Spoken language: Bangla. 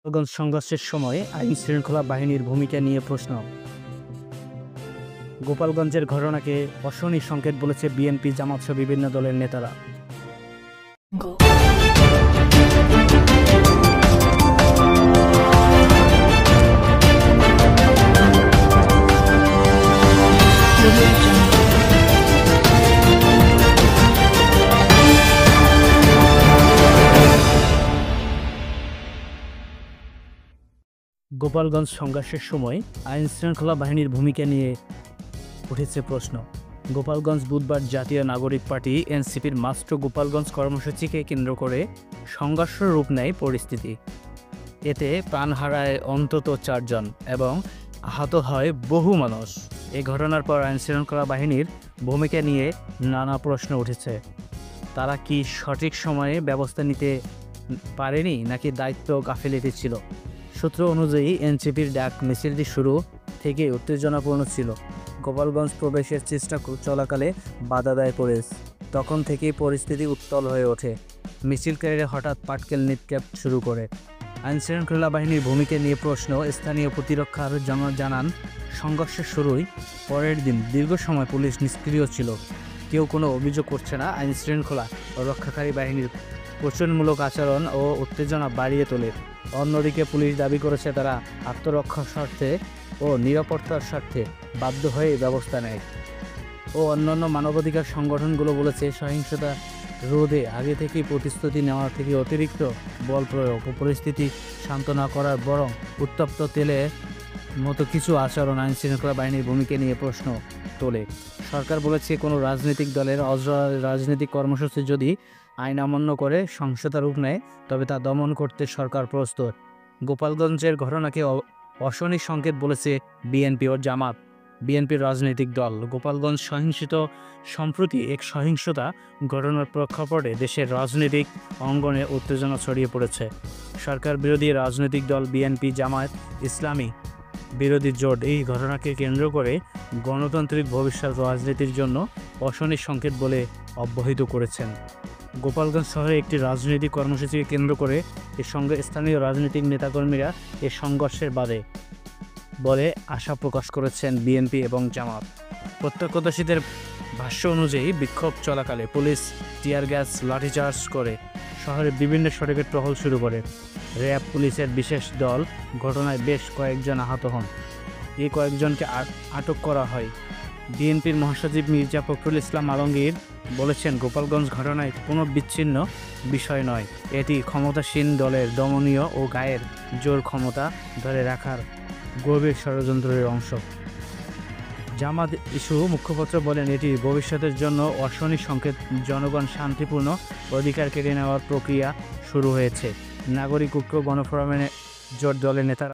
গোপালগঞ্জ সংঘর্ষের সময় আইনশৃঙ্খলা বাহিনীর ভূমিকা নিয়ে প্রশ্ন। গোপালগঞ্জের ঘটনাকে অশনি সংকেত বলেছে বিএনপি, জামাতসহ বিভিন্ন দলের নেতারা। গোপালগঞ্জ সংঘর্ষের সময় আইনশৃঙ্খলা বাহিনীর ভূমিকা নিয়ে উঠেছে প্রশ্ন। গোপালগঞ্জ বুধবার জাতীয় নাগরিক পার্টি এনসিপির মাস্টার গোপালগঞ্জ কর্মসূচিকে কেন্দ্র করে সংঘর্ষ রূপ নেয় পরিস্থিতি। এতে প্রাণ হারায় অন্তত 4 জন এবং আহত হয় বহু মানুষ। এই ঘটনার পর আইনশৃঙ্খলা বাহিনীর ভূমিকা নিয়ে নানা প্রশ্ন উঠেছে। তারা কি সঠিক সময়ে ব্যবস্থা নিতে পারেনি, নাকি দায়িত্ব গাফিলতি ছিল? সূত্র অনুযায়ী এনসিপির ডাক মিছিলটি শুরু থেকে উত্তেজনাপূর্ণ ছিল। গোপালগঞ্জ প্রবেশের চেষ্টা চলাকালে বাধা দেয় পুলিশ। তখন থেকেই পরিস্থিতি উত্তল হয়ে ওঠে। মিছিলকারীরা হঠাৎ পাটকেল নিক্ষেপ শুরু করে। আইনশৃঙ্খলা বাহিনীর ভূমিকা নিয়ে প্রশ্ন। স্থানীয় প্রতিরক্ষার জানান, সংঘর্ষের শুরুই পরের দিন দীর্ঘ সময় পুলিশ নিষ্ক্রিয় ছিল। কেউ কোনো অভিযোগ করছে না। আইনশৃঙ্খলা রক্ষাকারী বাহিনীর প্রচুরমূলক আচরণ ও উত্তেজনা বাড়িয়ে তোলে। অন্যদিকে পুলিশ দাবি করেছে তারা আত্মরক্ষার স্বার্থে ও নিরাপত্তার স্বার্থে বাধ্য হয়ে ব্যবস্থা নেয়। অন্যান্য মানবাধিকার সংগঠনগুলো বলেছে সহিংসতা রোধে আগে থেকেই প্রতিশ্রুতি নেওয়া থেকে অতিরিক্ত বল প্রয়োগ ও পরিস্থিতি শান্ত না করার বরং উত্তপ্ত তেলের মতো কিছু আচরণ আইনশৃঙ্খলা বাহিনীর ভূমিকা নিয়ে প্রশ্ন তোলে। সরকার বলেছে কোনো রাজনৈতিক দলের রাজনৈতিক কর্মসূচি যদি আইন অমান্য করে সহিংসতা রূপ নেয় তবে তা দমন করতে সরকার প্রস্তুত। গোপালগঞ্জের ঘটনাকে অশনি সংকেত বলেছে বিএনপি ও জামাত। বিএনপির রাজনৈতিক দল গোপালগঞ্জ সম্প্রতি এক সহিংসতা ঘটনার প্রেক্ষাপটে দেশের রাজনৈতিক অঙ্গনে উত্তেজনা ছড়িয়ে পড়েছে। সরকার বিরোধী রাজনৈতিক দল বিএনপি, জামায়াত ইসলামী বিরোধী জোট এই ঘটনাকে কেন্দ্র করে গণতান্ত্রিক ভবিষ্যৎ রাজনীতির জন্য অশনি সংকেত বলে অবহিত করেছেন। গোপালগঞ্জ শহরে একটি রাজনৈতিক কর্মসূচিকে কেন্দ্র করে এর সঙ্গে স্থানীয় রাজনৈতিক নেতাকর্মীরা এ সংঘর্ষের বাদে বলে আশা প্রকাশ করেছেন বিএনপি এবং জামাত। প্রত্যক্ষদর্শীদের ভাষ্য অনুযায়ী বিক্ষোভ চলাকালে পুলিশ টিয়ার গ্যাস, লাঠিচার্জ করে শহরের বিভিন্ন সড়কে টহল শুরু করে। র্যাব পুলিশের বিশেষ দল ঘটনায় বেশ কয়েকজন আহত হন। এই কয়েকজনকে আটক করা হয়। বিএনপির মহাসচিব মির্জা ফখরুল ইসলাম আলমগীর বলেছেন, গোপালগঞ্জ ঘটনায় কোনো বিচ্ছিন্ন বিষয় নয়। এটি ক্ষমতাসীন দলের দমনীয় ও গায়ের জোর ক্ষমতা ধরে রাখার গভীর ষড়যন্ত্রের অংশ। জামাত ইস্যু মুখপাত্র বলেন, এটি ভবিষ্যতের জন্য অশনি সংকেত। জনগণ শান্তিপূর্ণ অধিকার কেড়ে নেওয়ার প্রক্রিয়া শুরু হয়েছে। নাগরিক ঐক্য গণফোরামের জোট দলের নেতারা